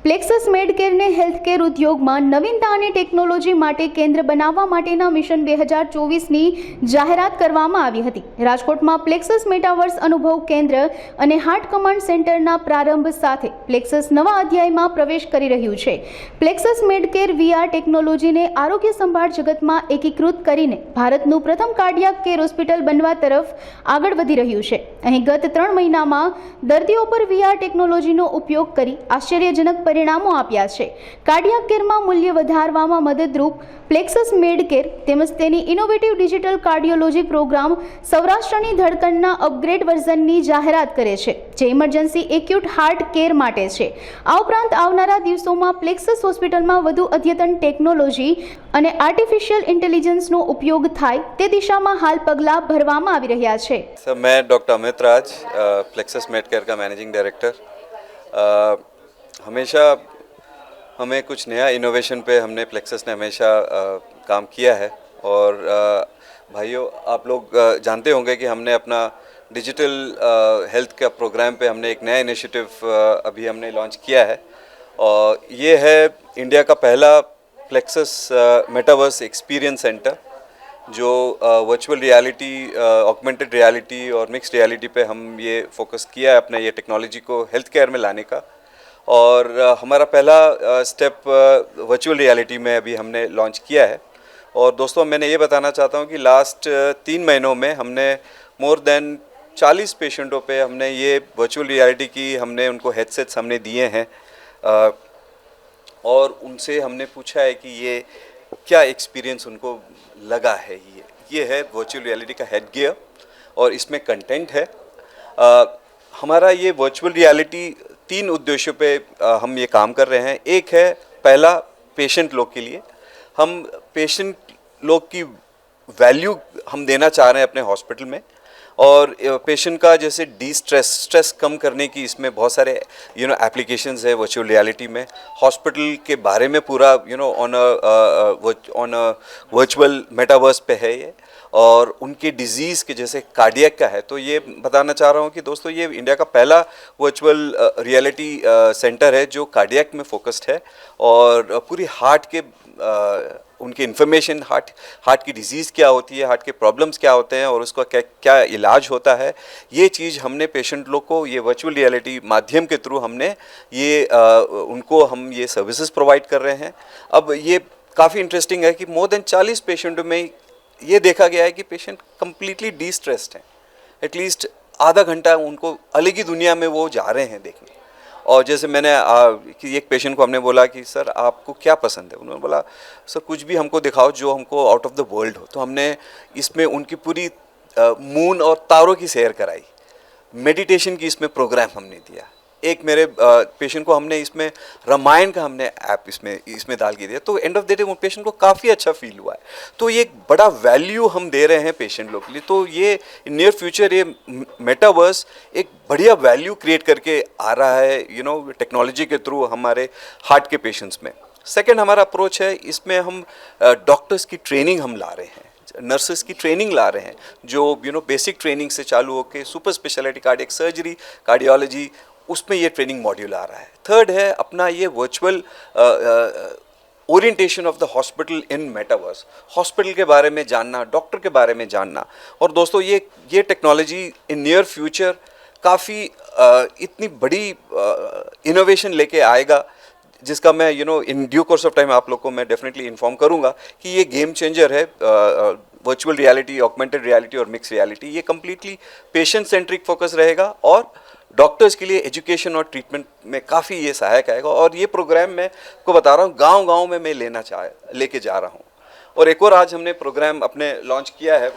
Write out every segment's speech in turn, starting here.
Plexus મેડકેરને healthcare ઉદ્યોગમાં નવીનતા અને ટેકનોલોજી માટે કેન્દ્ર બનાવવા માટેના મિશન 2024ની જાહેરાત કરવામાં આવી હતી। રાજકોટમાં પ્લેક્સસ મેટાવર્સ અનુભવ કેન્દ્ર અને હાર્ટ કમાન્ડ સેન્ટરના પ્રારંભ સાથે પ્લેક્સસ નવા અધ્યાયમાં પ્રવેશ કરી રહ્યું છે। પ્લેક્સસ મેડકેર VR ટેકનોલોજીને આરોગ્ય સંભાળ જગતમાં એકીકૃત કરીને ભારતનું પ્રથમ કાર્ડિયાક કેર હોસ્પિટલ બનવા તરફ આગળ વધી રહ્યું છે। અહીં ગત 3 મહિનામાં દર્દીઓ પર VR ટેકનોલોજીનો ઉપયોગ કરી આશ્ચર્યજનક परिणामों आप्या छे। कार्डियाक केरमां मूल्य वधारवामां मददरूप प्लेक्सस मेडकेर तेमज तेनी इनोवेटिव डिजिटल कार्डियोलॉजी प्रोग्राम सौराष्ट्रनी धड़कनना अपग्रेड वर्जननी जाहेरात करे छे, जे इमरजन्सी एक्यूट हार्ट केर माटे छे। आ उपरांत आवनारा दिवसोमां प्लेक्सस होस्पिટલમાં વધુ અદ્યતન ટેકનોલોજી અને આર્ટિફિશિયલ ઇન્ટેલિજન્સનો ઉપયોગ થાય તે દિશામાં હાલ પગલાં ભરવામાં આવી રહ્યા છે। सर, मैं डॉक्टर अमित राज, प्लेक्सस मेडकेयर का मैनेजिंग डायरेक्टर। हमेशा हमें कुछ नया इनोवेशन पे हमने प्लेक्सस ने हमेशा काम किया है। और भाइयों, आप लोग जानते होंगे कि हमने अपना डिजिटल हेल्थ का प्रोग्राम पे हमने एक नया इनिशिएटिव अभी हमने लॉन्च किया है, और ये है इंडिया का पहला प्लेक्सस मेटावर्स एक्सपीरियंस सेंटर, जो वर्चुअल रियलिटी, ऑगमेंटेड रियलिटी और मिक्स्ड रियलिटी पे हम ये फोकस किया है अपने ये टेक्नोलॉजी को हेल्थ केयर में लाने का। और हमारा पहला स्टेप वर्चुअल रियलिटी में अभी हमने लॉन्च किया है। और दोस्तों, मैंने ये बताना चाहता हूँ कि लास्ट 3 महीनों में हमने मोर देन 40 पेशेंटों पे हमने ये वर्चुअल रियलिटी की हमने उनको हेडसेट्स हमने दिए हैं, और उनसे हमने पूछा है कि ये क्या एक्सपीरियंस उनको लगा है। ये है वर्चुअल रियलिटी का हेड गियर, और इसमें कंटेंट है। हमारा ये वर्चुअल रियलिटी 3 उद्देश्यों पे हम ये काम कर रहे हैं। एक है, पहला पेशेंट लोग के लिए, हम पेशेंट लोग की वैल्यू हम देना चाह रहे हैं अपने हॉस्पिटल में, और पेशेंट का जैसे स्ट्रेस कम करने की इसमें बहुत सारे एप्लीकेशंस है वर्चुअल रियलिटी में। हॉस्पिटल के बारे में पूरा ऑन अ वर्चुअल मेटावर्स पे है ये, और उनके डिजीज़ के जैसे कार्डियक का है। तो ये बताना चाह रहा हूँ कि दोस्तों, ये इंडिया का पहला वर्चुअल रियलिटी सेंटर है जो कार्डियक में फोकस्ड है, और पूरी हार्ट के उनके इन्फॉर्मेशन, हार्ट की डिजीज़ क्या होती है, हार्ट के प्रॉब्लम्स क्या होते हैं, और उसका क्या इलाज होता है, ये चीज़ हमने पेशेंट लोग को ये वर्चुअल रियलिटी माध्यम के थ्रू हमने ये उनको हम ये सर्विसेज प्रोवाइड कर रहे हैं। अब ये काफ़ी इंटरेस्टिंग है कि मोर देन 40 पेशेंटों में ये देखा गया है कि पेशेंट कम्प्लीटली डिस्ट्रेस्ड हैं। एटलीस्ट आधा घंटा उनको अलग ही दुनिया में वो जा रहे हैं देखने। और जैसे मैंने कि एक पेशेंट को हमने बोला कि सर, आपको क्या पसंद है? उन्होंने बोला, सर कुछ भी हमको दिखाओ जो हमको आउट ऑफ द वर्ल्ड हो। तो हमने इसमें उनकी पूरी मून और तारों की सैर कराई, मेडिटेशन की इसमें प्रोग्राम हमने दिया। एक मेरे पेशेंट को हमने इसमें रामायण का हमने ऐप इसमें डाल के दिया, तो एंड ऑफ द डे वो पेशेंट को काफ़ी अच्छा फील हुआ है। तो ये एक बड़ा वैल्यू हम दे रहे हैं पेशेंट लोग के लिए। तो ये नियर फ्यूचर ये मेटावर्स एक बढ़िया वैल्यू क्रिएट करके आ रहा है टेक्नोलॉजी के थ्रू हमारे हार्ट के पेशेंट्स में। सेकेंड हमारा अप्रोच है, इसमें हम डॉक्टर्स की ट्रेनिंग हम ला रहे हैं, नर्सेस की ट्रेनिंग ला रहे हैं, जो बेसिक ट्रेनिंग से चालू होकर super speciality cardiac surgery, cardiology, उसमें ये ट्रेनिंग मॉड्यूल आ रहा है। थर्ड है अपना ये virtual orientation of the hospital in metaverse, hospital के बारे में जानना, डॉक्टर के बारे में जानना। और दोस्तों, ये टेक्नोलॉजी इन नियर फ्यूचर काफ़ी इतनी बड़ी इनोवेशन लेके आएगा, जिसका मैं in due course of time आप लोग को मैं डेफिनेटली इन्फॉर्म करूँगा कि ये गेम चेंजर है। वर्चुअल रियलिटी, ऑगमेंटेड रियलिटी और मिक्स रियलिटी, ये कम्प्लीटली पेशेंट सेंट्रिक फोकस रहेगा, और डॉक्टर्स के लिए एजुकेशन और ट्रीटमेंट में काफ़ी ये सहायक आएगा। और ये प्रोग्राम मैं को बता रहा हूँ, गांव-गांव में मैं लेके जा रहा हूँ। और एक और आज हमने प्रोग्राम अपने लॉन्च किया है,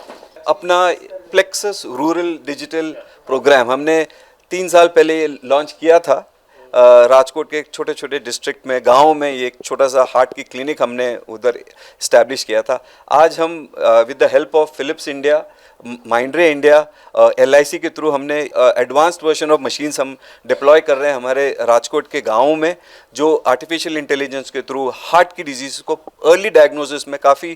अपना प्लेक्सस रूरल डिजिटल प्रोग्राम हमने 3 साल पहले ये लॉन्च किया था। राजकोट के एक छोटे छोटे डिस्ट्रिक्ट में, गाँव में, ये एक छोटा सा हार्ट की क्लिनिक हमने उधर इस्टेब्लिश किया था। आज हम with the help of Philips India Mindray India, LIC के थ्रू हमने एडवांस्ड वर्जन ऑफ मशीन्स हम डिप्लॉय कर रहे हैं हमारे राजकोट के गाँवों में, जो आर्टिफिशियल इंटेलिजेंस के थ्रू हार्ट की डिजीज़ को अर्ली डायग्नोसिस में काफ़ी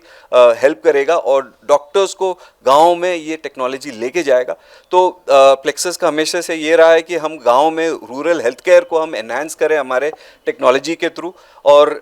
हेल्प करेगा और डॉक्टर्स को गाँव में ये टेक्नोलॉजी लेके जाएगा। तो प्लेक्सस का हमेशा से ये रहा है कि हम गाँव में रूरल हेल्थ केयर को हम एनहांस करें हमारे टेक्नोलॉजी के थ्रू। और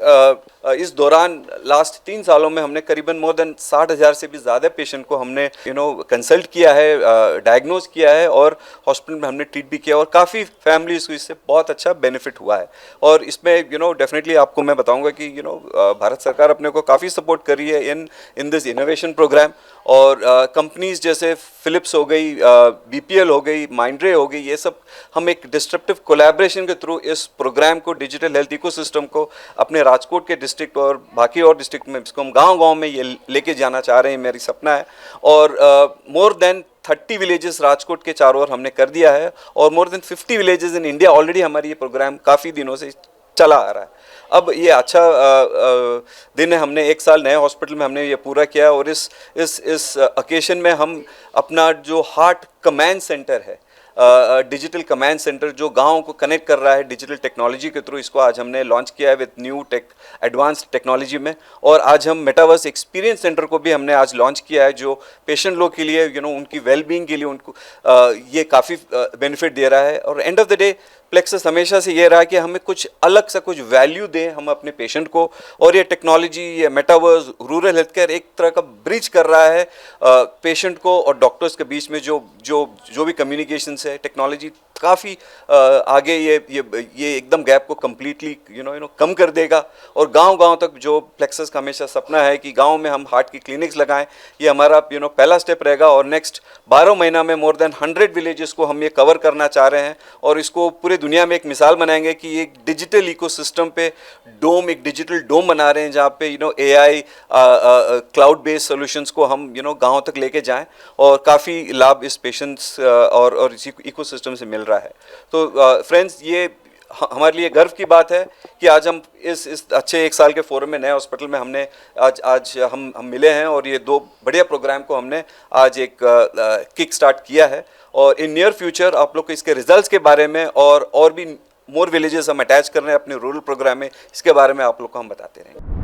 इस दौरान लास्ट 3 सालों में हमने करीबन मोर देन 60,000 से भी ज़्यादा पेशेंट को हमने कंसल्ट किया है, डायग्नोज किया है और हॉस्पिटल में हमने ट्रीट भी किया और काफ़ी फैमिलीज को इससे बहुत अच्छा बेनिफिट हुआ है। और इसमें डेफिनेटली आपको मैं बताऊंगा कि भारत सरकार अपने को काफ़ी सपोर्ट कर रही है इन दिस इनोवेशन प्रोग्राम। और कंपनीज जैसे फिलिप्स हो गई, BPL हो गई, माइंड्रे हो गई, ये सब हम एक डिस्ट्रप्टिव कोलैबोरेशन के थ्रू इस प्रोग्राम को, डिजिटल हेल्थ इकोसिस्टम को अपने राजकोट के डिस्ट्रिक्ट और बाकी और डिस्ट्रिक्ट में, इसको हम गांव-गांव में ये लेके जाना चाह रहे हैं, मेरी सपना है। और मोर देन 30 विलेजेस राजकोट के चारों ओर हमने कर दिया है और more than 50 villages in India already हमारी ये प्रोग्राम काफ़ी दिनों से चला आ रहा है। अब ये अच्छा दिन है, हमने 1 साल नए हॉस्पिटल में हमने ये पूरा किया और इस ओकेशन में हम अपना जो हार्ट कमांड सेंटर है, डिजिटल कमांड सेंटर जो गाँव को कनेक्ट कर रहा है डिजिटल टेक्नोलॉजी के थ्रू, इसको आज हमने लॉन्च किया है विद न्यू एडवांस्ड टेक्नोलॉजी में। और आज हम मेटावर्स एक्सपीरियंस सेंटर को भी हमने आज लॉन्च किया है, जो पेशेंट लोग के लिए उनकी वेलबींग के लिए उनको ये काफ़ी बेनिफिट दे रहा है। और end of the day plexus हमेशा से ये रहा कि हमें कुछ अलग सा कुछ वैल्यू दें हम अपने पेशेंट को, और ये टेक्नोलॉजी, ये मेटावर्स, रूरल हेल्थ केयर एक तरह का ब्रिज कर रहा है पेशेंट को और डॉक्टर्स के बीच में जो भी कम्युनिकेशंस है। टेक्नोलॉजी काफ़ी आगे ये एकदम गैप को कम्प्लीटली कम कर देगा। और गांव-गांव तक जो प्लेक्सस का हमेशा सपना है कि गांव में हम हार्ट की क्लिनिक्स लगाएं, ये हमारा पहला स्टेप रहेगा। और नेक्स्ट 12 महीना में मोर देन 100 विलेजेस को हम ये कवर करना चाह रहे हैं और इसको पूरे दुनिया में एक मिसाल बनाएंगे कि एक डिजिटल इकोसिस्टम पे एक डिजिटल डोम बना रहे हैं, जहाँ पे AI क्लाउड बेस्ड सॉल्यूशंस को हम गाँव तक लेके जाएं और काफ़ी लाभ इस पेशेंट्स और इसी इकोसिस्टम से मिल रहा है। तो फ्रेंड्स, ये हमारे लिए गर्व की बात है कि आज हम इस अच्छे 1 साल के फोरम में, नए हॉस्पिटल में हमने आज हम मिले हैं और ये 2 बढ़िया प्रोग्राम को हमने आज एक किक स्टार्ट किया है। और इन नियर फ्यूचर आप लोग को इसके रिजल्ट्स के बारे में और भी मोर विलेजेस हम अटैच कर रहे हैं अपने रूरल प्रोग्राम में, इसके बारे में आप लोग को हम बताते रहेंगे।